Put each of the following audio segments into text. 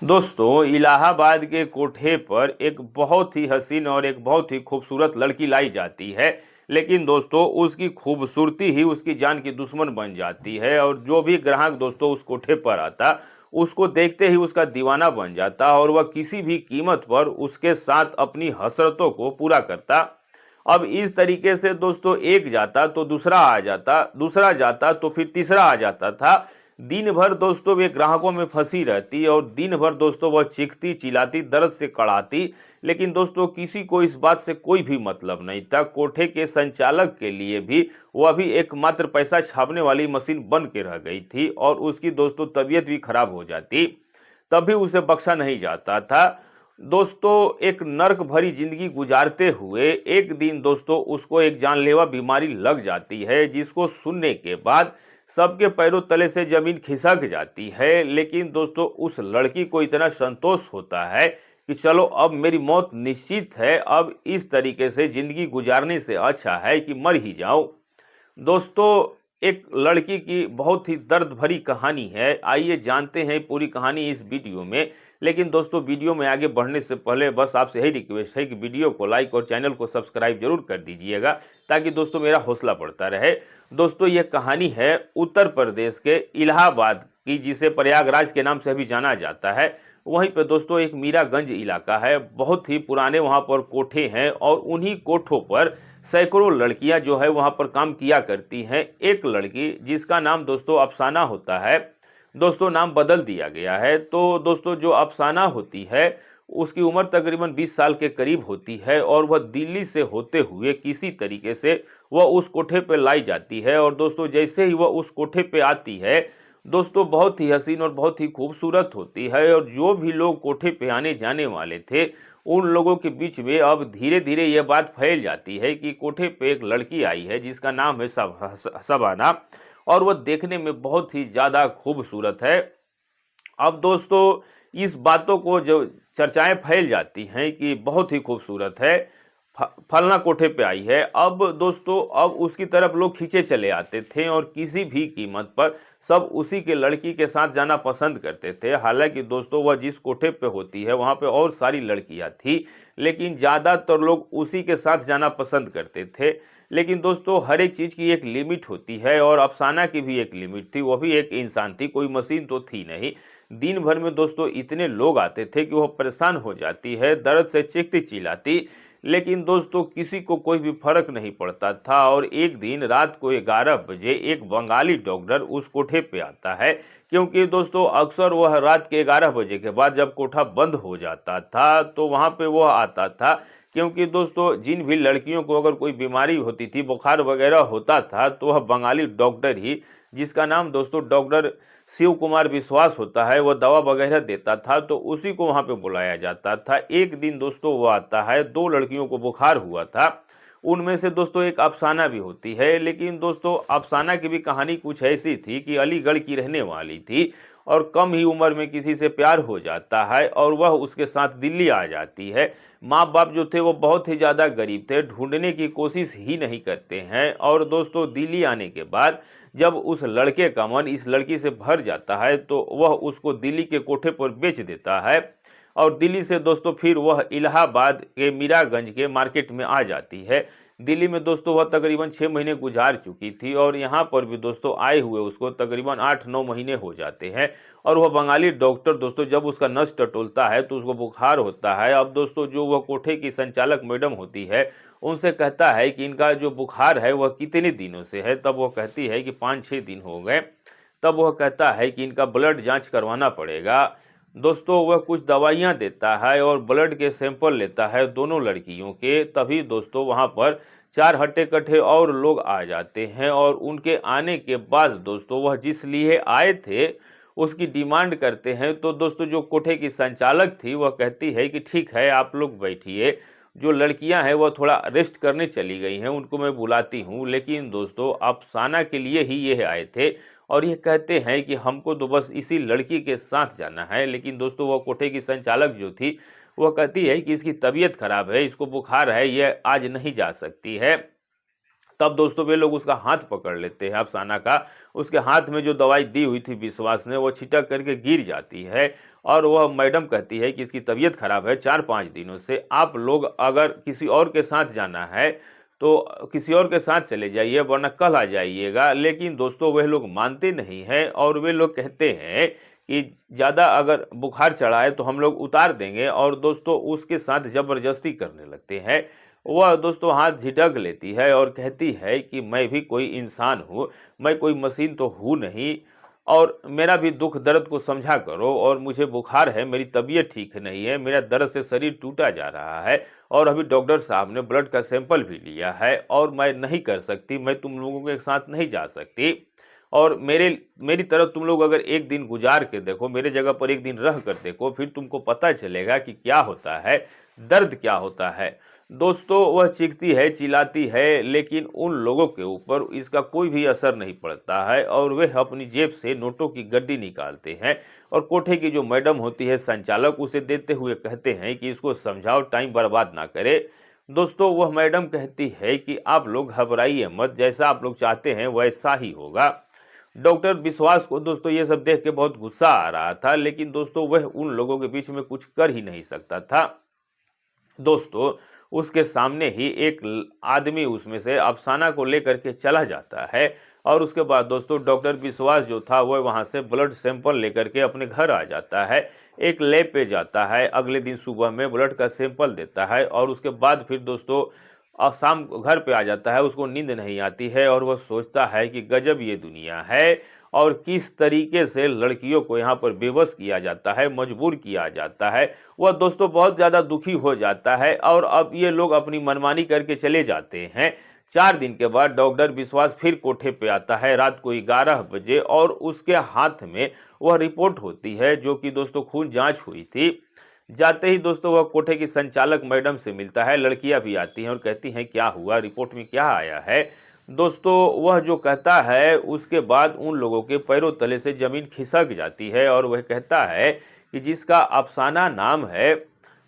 दोस्तों, इलाहाबाद के कोठे पर एक बहुत ही हसीन और एक बहुत ही खूबसूरत लड़की लाई जाती है। लेकिन दोस्तों, उसकी खूबसूरती ही उसकी जान की दुश्मन बन जाती है और जो भी ग्राहक दोस्तों उस कोठे पर आता, उसको देखते ही उसका दीवाना बन जाता और वह किसी भी कीमत पर उसके साथ अपनी हसरतों को पूरा करता। अब इस तरीके से दोस्तों एक जाता तो दूसरा आ जाता, दूसरा जाता तो फिर तीसरा आ जाता था। दिन भर दोस्तों वे ग्राहकों में फंसी रहती और दिन भर दोस्तों वह चीखती चिल्लाती दर्द से कड़ाती। लेकिन दोस्तों किसी को इस बात से कोई भी मतलब नहीं था। कोठे के संचालक के लिए भी वह भी एकमात्र पैसा छापने वाली मशीन बन के रह गई थी और उसकी दोस्तों तबीयत भी खराब हो जाती, तब भी उसे बख्शा नहीं जाता था। दोस्तों एक नर्क भरी जिंदगी गुजारते हुए एक दिन दोस्तों उसको एक जानलेवा बीमारी लग जाती है, जिसको सुनने के बाद सबके पैरों तले से जमीन खिसक जाती है। लेकिन दोस्तों उस लड़की को इतना संतोष होता है कि चलो अब मेरी मौत निश्चित है, अब इस तरीके से जिंदगी गुजारने से अच्छा है कि मर ही जाऊं। दोस्तों एक लड़की की बहुत ही दर्द भरी कहानी है। आइए जानते हैं पूरी कहानी इस वीडियो में। लेकिन दोस्तों वीडियो में आगे बढ़ने से पहले बस आपसे यही रिक्वेस्ट है कि वीडियो को लाइक और चैनल को सब्सक्राइब जरूर कर दीजिएगा, ताकि दोस्तों मेरा हौसला बढ़ता रहे। दोस्तों यह कहानी है उत्तर प्रदेश के इलाहाबाद की, जिसे प्रयागराज के नाम से भी जाना जाता है। वहीं पे दोस्तों एक मीरागंज इलाका है, बहुत ही पुराने वहां पर कोठे हैं और उन्हीं कोठों पर सैकड़ों लड़कियां जो है वहां पर काम किया करती हैं। एक लड़की जिसका नाम दोस्तों अफसाना होता है, दोस्तों नाम बदल दिया गया है। तो दोस्तों जो अफसाना होती है उसकी उम्र तकरीबन 20 साल के करीब होती है और वह दिल्ली से होते हुए किसी तरीके से वह उस कोठे पे लाई जाती है। और दोस्तों जैसे ही वह उस कोठे पे आती है, दोस्तों बहुत ही हसीन और बहुत ही खूबसूरत होती है और जो भी लोग कोठे पे आने जाने वाले थे उन लोगों के बीच में अब धीरे धीरे यह बात फैल जाती है कि कोठे पे एक लड़की आई है जिसका नाम है शबाना, और वह देखने में बहुत ही ज्यादा खूबसूरत है। अब दोस्तों इस बातों को जो चर्चाएं फैल जाती हैं कि बहुत ही खूबसूरत है, फलना कोठे पे आई है। अब दोस्तों अब उसकी तरफ लोग खींचे चले आते थे और किसी भी कीमत पर सब उसी के लड़की के साथ जाना पसंद करते थे। हालांकि दोस्तों वह जिस कोठे पे होती है वहां पे और सारी लड़कियां थी, लेकिन ज्यादातर लोग उसी के साथ जाना पसंद करते थे। लेकिन दोस्तों हर एक चीज की एक लिमिट होती है और अफसाना की भी एक लिमिट थी। वो भी एक इंसान थी, कोई मशीन तो थी नहीं। दिन भर में दोस्तों इतने लोग आते थे कि वह परेशान हो जाती है, दर्द से चीखती चिल्लाती। लेकिन दोस्तों किसी को कोई भी फर्क नहीं पड़ता था। और एक दिन रात को 11 बजे एक बंगाली डॉक्टर उस कोठे पे आता है, क्योंकि दोस्तों अक्सर वह रात के 11 बजे के बाद जब कोठा बंद हो जाता था तो वहां पे वह आता था। क्योंकि दोस्तों जिन भी लड़कियों को अगर कोई बीमारी होती थी, बुखार वगैरह होता था, तो वह बंगाली डॉक्टर ही, जिसका नाम दोस्तों डॉक्टर शिव कुमार विश्वास होता है, वह दवा वगैरह देता था, तो उसी को वहां पे बुलाया जाता था। एक दिन दोस्तों वो आता है, दो लड़कियों को बुखार हुआ था, उनमें से दोस्तों एक अफसाना भी होती है। लेकिन दोस्तों अफसाना की भी कहानी कुछ ऐसी थी कि अलीगढ़ की रहने वाली थी और कम ही उम्र में किसी से प्यार हो जाता है और वह उसके साथ दिल्ली आ जाती है। माँ बाप जो थे वो बहुत ही ज़्यादा गरीब थे, ढूंढने की कोशिश ही नहीं करते हैं। और दोस्तों दिल्ली आने के बाद जब उस लड़के का मन इस लड़की से भर जाता है तो वह उसको दिल्ली के कोठे पर बेच देता है और दिल्ली से दोस्तों फिर वह इलाहाबाद के मीरागंज के मार्केट में आ जाती है। दिल्ली में दोस्तों वह तकरीबन 6 महीने गुजार चुकी थी और यहाँ पर भी दोस्तों आए हुए उसको तकरीबन 8-9 महीने हो जाते हैं। और वह बंगाली डॉक्टर दोस्तों जब उसका नस टटोलता है तो उसको बुखार होता है। अब दोस्तों जो वह कोठे की संचालक मैडम होती है उनसे कहता है कि इनका जो बुखार है वह कितने दिनों से है, तब वह कहती है कि 5-6 दिन हो गए। तब वह कहता है कि इनका ब्लड जांच करवाना पड़ेगा। दोस्तों वह कुछ दवाइयां देता है और ब्लड के सैंपल लेता है दोनों लड़कियों के। तभी दोस्तों वहां पर 4 हट्टे कट्टे और लोग आ जाते हैं और उनके आने के बाद दोस्तों वह जिस लिए आए थे उसकी डिमांड करते हैं। तो दोस्तों जो कोठे की संचालक थी वह कहती है कि ठीक है आप लोग बैठिए, जो लड़कियां हैं वह थोड़ा रेस्ट करने चली गई हैं, उनको मैं बुलाती हूँ। लेकिन दोस्तों अफसाना के लिए ही ये आए थे और ये कहते हैं कि हमको तो बस इसी लड़की के साथ जाना है। लेकिन दोस्तों वह कोठे की संचालक जो थी वह कहती है कि इसकी तबीयत खराब है, इसको बुखार है, यह आज नहीं जा सकती है। तब दोस्तों वे लोग उसका हाथ पकड़ लेते हैं अफसाना का। उसके हाथ में जो दवाई दी हुई थी विश्वास ने वो छिटक करके गिर जाती है और वह मैडम कहती है कि इसकी तबीयत खराब है 4-5 दिनों से, आप लोग अगर किसी और के साथ जाना है तो किसी और के साथ चले जाइए वरना कल आ जाइएगा। लेकिन दोस्तों वह लोग मानते नहीं हैं और वे लोग कहते हैं कि ज़्यादा अगर बुखार चढ़ा है तो हम लोग उतार देंगे, और दोस्तों उसके साथ ज़बरदस्ती करने लगते हैं। वह दोस्तों हाथ झिटक लेती है और कहती है कि मैं भी कोई इंसान हूँ, मैं कोई मशीन तो हूँ नहीं, और मेरा भी दुख दर्द को समझा करो, और मुझे बुखार है, मेरी तबीयत ठीक नहीं है, मेरा दर्द से शरीर टूटा जा रहा है, और अभी डॉक्टर साहब ने ब्लड का सैंपल भी लिया है और मैं नहीं कर सकती, मैं तुम लोगों के साथ नहीं जा सकती। और मेरी तरफ तुम लोग अगर एक दिन गुजार के देखो, मेरे जगह पर एक दिन रह कर देखो, फिर तुमको पता चलेगा कि क्या होता है, दर्द क्या होता है। दोस्तों वह चीखती है, चिल्लाती है, लेकिन उन लोगों के ऊपर इसका कोई भी असर नहीं पड़ता है और वे अपनी जेब से नोटों की गड्डी निकालते हैं और कोठे की जो मैडम होती है संचालक, उसे देते हुए कहते हैं कि इसको समझाओ, टाइम बर्बाद ना करे। दोस्तों वह मैडम कहती है कि आप लोग घबराइए मत, जैसा आप लोग चाहते हैं वैसा ही होगा। डॉक्टर विश्वास को दोस्तों ये सब देख के बहुत गुस्सा आ रहा था, लेकिन दोस्तों वह उन लोगों के बीच में कुछ कर ही नहीं सकता था। दोस्तों उसके सामने ही एक आदमी उसमें से अफसाना को लेकर के चला जाता है, और उसके बाद दोस्तों डॉक्टर विश्वास जो था वह वहां से ब्लड सैंपल लेकर के अपने घर आ जाता है, एक लैब पे जाता है, अगले दिन सुबह में ब्लड का सैंपल देता है, और उसके बाद फिर दोस्तों शाम को घर पे आ जाता है। उसको नींद नहीं आती है और वह सोचता है कि गजब ये दुनिया है, और किस तरीके से लड़कियों को यहाँ पर बेबस किया जाता है, मजबूर किया जाता है। वह दोस्तों बहुत ज़्यादा दुखी हो जाता है और अब ये लोग अपनी मनमानी करके चले जाते हैं। 4 दिन के बाद डॉक्टर विश्वास फिर कोठे पे आता है रात को 11 बजे, और उसके हाथ में वह रिपोर्ट होती है जो कि दोस्तों खून जांच हुई थी। जाते ही दोस्तों वह कोठे की संचालक मैडम से मिलता है, लड़कियां भी आती हैं और कहती हैं क्या हुआ, रिपोर्ट में क्या आया है। दोस्तों वह जो कहता है उसके बाद उन लोगों के पैरों तले से जमीन खिसक जाती है, और वह कहता है कि जिसका अफसाना नाम है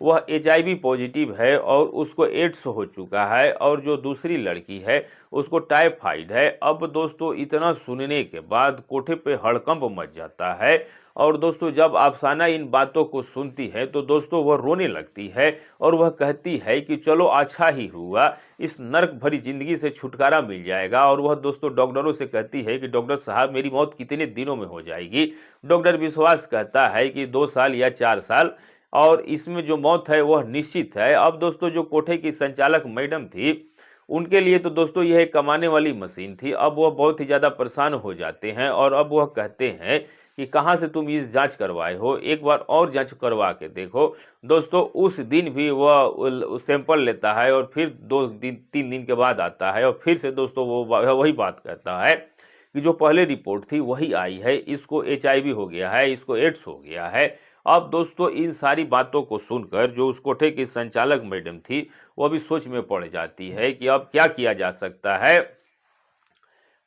वह HIV पॉजिटिव है और उसको एड्स हो चुका है, और जो दूसरी लड़की है उसको टाइफाइड है। अब दोस्तों इतना सुनने के बाद कोठे पे हड़कंप मच जाता है, और दोस्तों जब अफसाना इन बातों को सुनती है तो दोस्तों वह रोने लगती है और वह कहती है कि चलो अच्छा ही हुआ, इस नर्क भरी जिंदगी से छुटकारा मिल जाएगा। और वह दोस्तों डॉक्टरों से कहती है कि डॉक्टर साहब मेरी मौत कितने दिनों में हो जाएगी। डॉक्टर विश्वास कहता है कि 2 साल या 4 साल, और इसमें जो मौत है वह निश्चित है। अब दोस्तों जो कोठे की संचालक मैडम थी, उनके लिए तो दोस्तों यह एक कमाने वाली मशीन थी। अब वह बहुत ही ज़्यादा परेशान हो जाते हैं और अब वह कहते हैं कि कहाँ से तुम इस जांच करवाए हो, एक बार और जांच करवा के देखो। दोस्तों उस दिन भी वह सैंपल लेता है और फिर 2 दिन 3 दिन के बाद आता है और फिर से दोस्तों वो वही बात कहता है कि जो पहले रिपोर्ट थी वही आई है, इसको HIV हो गया है, इसको एड्स हो गया है। अब दोस्तों इन सारी बातों को सुनकर जो उस कोठे की संचालक मैडम थी वह भी सोच में पड़ जाती है कि अब क्या किया जा सकता है।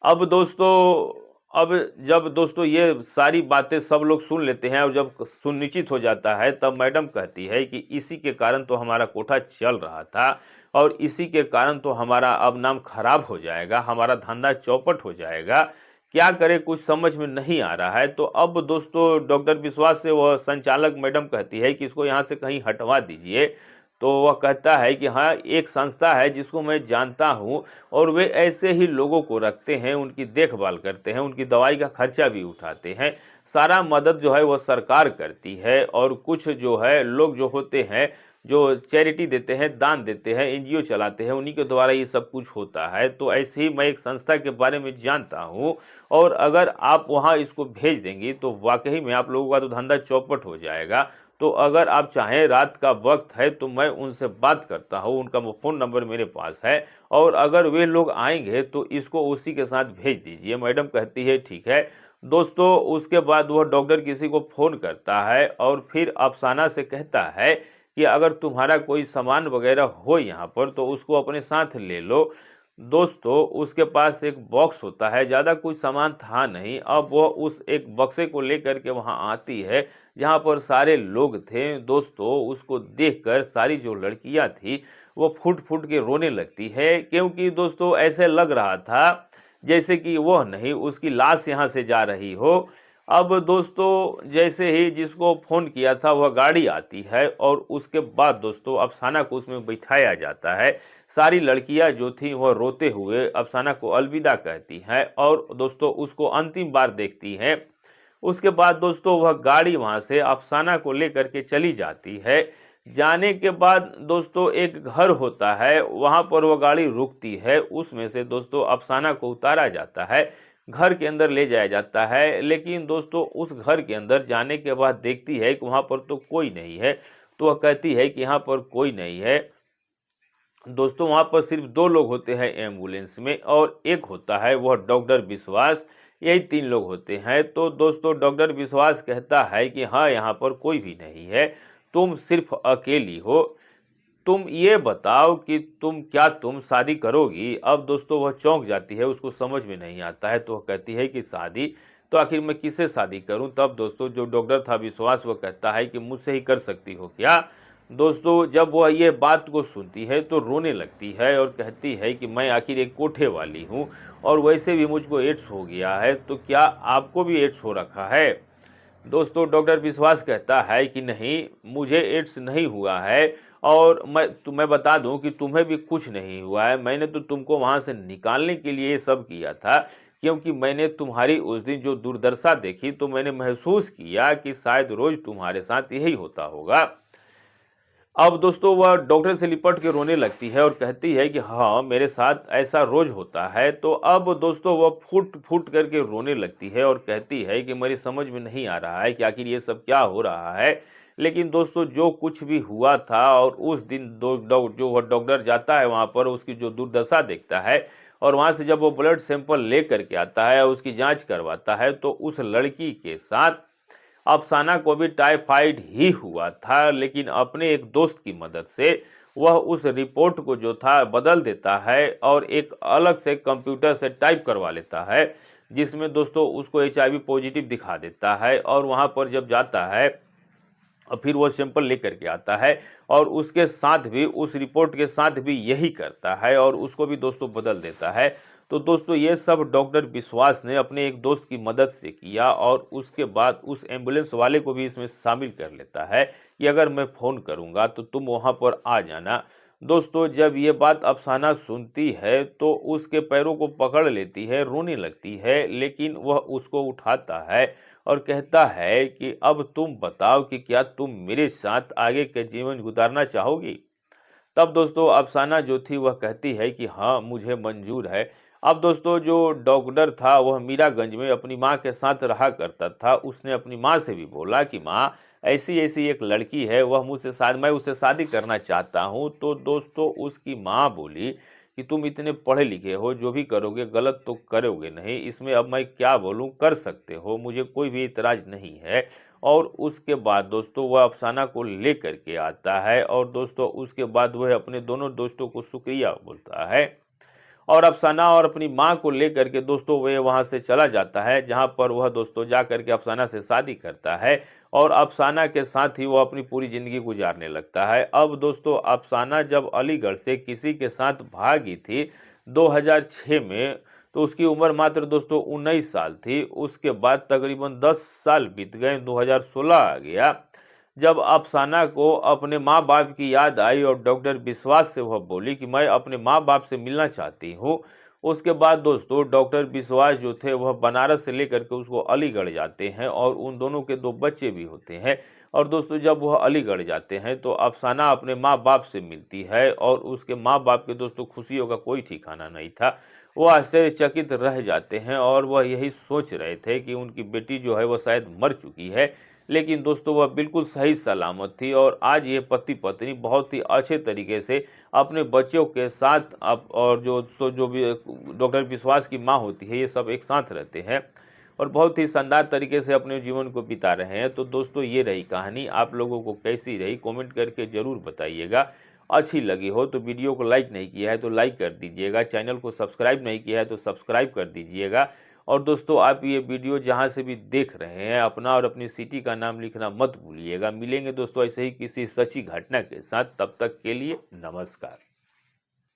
अब दोस्तों अब जब दोस्तों ये सारी बातें सब लोग सुन लेते हैं और जब सुनिश्चित हो जाता है, तब मैडम कहती है कि इसी के कारण तो हमारा कोठा चल रहा था और इसी के कारण तो हमारा अब नाम खराब हो जाएगा, हमारा धंधा चौपट हो जाएगा। क्या करें कुछ समझ में नहीं आ रहा है। तो अब दोस्तों डॉक्टर विश्वास से वह संचालक मैडम कहती है कि इसको यहाँ से कहीं हटवा दीजिए। तो वह कहता है कि हाँ, एक संस्था है जिसको मैं जानता हूँ और वे ऐसे ही लोगों को रखते हैं, उनकी देखभाल करते हैं, उनकी दवाई का खर्चा भी उठाते हैं, सारा मदद जो है वह सरकार करती है, और कुछ जो है लोग जो होते हैं जो चैरिटी देते हैं, दान देते हैं, NGO चलाते हैं, उन्हीं के द्वारा ये सब कुछ होता है। तो ऐसे ही मैं एक संस्था के बारे में जानता हूँ, और अगर आप वहाँ इसको भेज देंगी तो वाकई में आप लोगों का तो धंधा चौपट हो जाएगा। तो अगर आप चाहें, रात का वक्त है तो मैं उनसे बात करता हूँ, उनका फ़ोन नंबर मेरे पास है, और अगर वे लोग आएंगे तो इसको उसी के साथ भेज दीजिए। मैडम कहती है ठीक है। दोस्तों उसके बाद वह डॉक्टर किसी को फ़ोन करता है और फिर अफसाना से कहता है कि अगर तुम्हारा कोई सामान वगैरह हो यहाँ पर तो उसको अपने साथ ले लो। दोस्तों उसके पास एक बॉक्स होता है, ज़्यादा कुछ सामान था नहीं। अब वह उस एक बक्से को लेकर के वहाँ आती है जहाँ पर सारे लोग थे। दोस्तों उसको देखकर सारी जो लड़कियाँ थी वो फूट फूट के रोने लगती है, क्योंकि दोस्तों ऐसे लग रहा था जैसे कि वह नहीं, उसकी लाश यहाँ से जा रही हो। अब दोस्तों जैसे ही जिसको फ़ोन किया था वह गाड़ी आती है और उसके बाद दोस्तों अफसाना को उसमें बिठाया जाता है। सारी लड़कियां जो थी वह रोते हुए अफसाना को अलविदा कहती हैं और दोस्तों उसको अंतिम बार देखती हैं। उसके बाद दोस्तों वह गाड़ी वहां से अफसाना को लेकर के चली जाती है। जाने के बाद दोस्तों एक घर होता है, वहां पर वह गाड़ी रुकती है, उसमें से दोस्तों अफसाना को उतारा जाता है, घर के अंदर ले जाया जाता है। लेकिन दोस्तों उस घर के अंदर जाने के बाद देखती है कि वहां पर तो कोई नहीं है, तो वह कहती है कि यहाँ पर कोई नहीं है। दोस्तों वहां पर सिर्फ 2 लोग होते हैं एम्बुलेंस में और एक होता है वह डॉक्टर विश्वास, यही 3 लोग होते हैं। तो दोस्तों डॉक्टर विश्वास कहता है कि हाँ यहाँ पर कोई भी नहीं है, तुम सिर्फ अकेली हो, तुम ये बताओ कि तुम शादी करोगी। अब दोस्तों वह चौंक जाती है, उसको समझ में नहीं आता है, तो वह कहती है कि शादी, तो आखिर मैं किससे शादी करूं। तब दोस्तों जो डॉक्टर था विश्वास वह कहता है कि मुझसे ही कर सकती हो क्या। दोस्तों जब वह ये बात को सुनती है तो रोने लगती है और कहती है कि मैं आखिर एक कोठे वाली हूँ और वैसे भी मुझको एड्स हो गया है, तो क्या आपको भी एड्स हो रखा है। दोस्तों डॉक्टर विश्वास कहता है कि नहीं, मुझे एड्स नहीं हुआ है और मैं बता दूं कि तुम्हें भी कुछ नहीं हुआ है। मैंने तो तुमको वहां से निकालने के लिए ये सब किया था, क्योंकि मैंने तुम्हारी उस दिन जो दुर्दशा देखी तो मैंने महसूस किया कि शायद रोज तुम्हारे साथ यही होता होगा। अब दोस्तों वह डॉक्टर से लिपट के रोने लगती है और कहती है कि हाँ मेरे साथ ऐसा रोज होता है। तो अब दोस्तों वह फुट फुट करके रोने लगती है और कहती है कि मेरी समझ में नहीं आ रहा है कि आखिर ये सब क्या हो रहा है। लेकिन दोस्तों जो कुछ भी हुआ था और उस दिन जो वह डॉक्टर जाता है वहां पर उसकी जो दुर्दशा देखता है और वहां से जब वो ब्लड सैंपल ले करके आता है उसकी जांच करवाता है तो उस लड़की के साथ अफसाना को भी टाइफाइड ही हुआ था। लेकिन अपने एक दोस्त की मदद से वह उस रिपोर्ट को जो था बदल देता है और एक अलग से कंप्यूटर से टाइप करवा लेता है, जिसमें दोस्तों उसको HIV पॉजिटिव दिखा देता है। और वहां पर जब जाता है और फिर वो सैंपल लेकर के आता है और उसके साथ भी उस रिपोर्ट के साथ भी यही करता है और उसको भी दोस्तों बदल देता है। तो दोस्तों ये सब डॉक्टर विश्वास ने अपने एक दोस्त की मदद से किया और उसके बाद उस एम्बुलेंस वाले को भी इसमें शामिल कर लेता है कि अगर मैं फ़ोन करूंगा तो तुम वहां पर आ जाना। दोस्तों जब ये बात अफसाना सुनती है तो उसके पैरों को पकड़ लेती है, रोने लगती है, लेकिन वह उसको उठाता है और कहता है कि अब तुम बताओ कि क्या तुम मेरे साथ आगे के जीवन गुजारना चाहोगी। तब दोस्तों अफसाना जो थी वह कहती है कि हाँ मुझे मंजूर है। अब दोस्तों जो डॉक्टर था वह मीरागंज में अपनी माँ के साथ रहा करता था, उसने अपनी माँ से भी बोला कि माँ ऐसी ऐसी एक लड़की है, वह मैं उससे शादी करना चाहता हूँ। तो दोस्तों उसकी माँ बोली कि तुम इतने पढ़े लिखे हो, जो भी करोगे गलत तो करोगे नहीं, इसमें अब मैं क्या बोलूँ, कर सकते हो, मुझे कोई भी इतराज नहीं है। और उसके बाद दोस्तों वह अफसाना को लेकर के आता है और दोस्तों उसके बाद वह अपने दोनों दोस्तों को शुक्रिया बोलता है और अफसाना और अपनी माँ को लेकर के दोस्तों वह वहां से चला जाता है, जहां पर वह दोस्तों जा करके अफसाना से शादी करता है और अफसाना के साथ ही वह अपनी पूरी जिंदगी गुजारने लगता है। अब दोस्तों अफसाना जब अलीगढ़ से किसी के साथ भागी थी 2006 में, तो उसकी उम्र मात्र दोस्तों 19 साल थी। उसके बाद तकरीबन 10 साल बीत गए, 2016 आ गया, जब अफसाना को अपने माँ बाप की याद आई और डॉक्टर विश्वास से वह बोली कि मैं अपने माँ बाप से मिलना चाहती हूँ। उसके बाद दोस्तों डॉक्टर विश्वास जो थे वह बनारस से लेकर के उसको अलीगढ़ जाते हैं और उन दोनों के 2 बच्चे भी होते हैं। और दोस्तों जब वह अलीगढ़ जाते हैं तो अफसाना अपने माँ बाप से मिलती है और उसके माँ बाप के दोस्तों खुशियों का कोई ठिकाना नहीं था। वो आश्चर्यचकित रह जाते हैं और वह यही सोच रहे थे कि उनकी बेटी जो है वह शायद मर चुकी है, लेकिन दोस्तों वह बिल्कुल सही सलामत थी और आज ये पति पत्नी बहुत ही अच्छे तरीके से अपने बच्चों के साथ और जो भी डॉक्टर विश्वास की माँ होती है ये सब एक साथ रहते हैं और बहुत ही शानदार तरीके से अपने जीवन को बिता रहे हैं। तो दोस्तों ये रही कहानी, आप लोगों को कैसी रही कमेंट करके ज़रूर बताइएगा। अच्छी लगी हो तो वीडियो को लाइक नहीं किया है तो लाइक कर दीजिएगा, चैनल को सब्सक्राइब नहीं किया है तो सब्सक्राइब कर दीजिएगा। और दोस्तों आप ये वीडियो जहाँ से भी देख रहे हैं अपना और अपनी सिटी का नाम लिखना मत भूलिएगा। मिलेंगे दोस्तों ऐसे ही किसी सच्ची घटना के साथ, तब तक के लिए नमस्कार।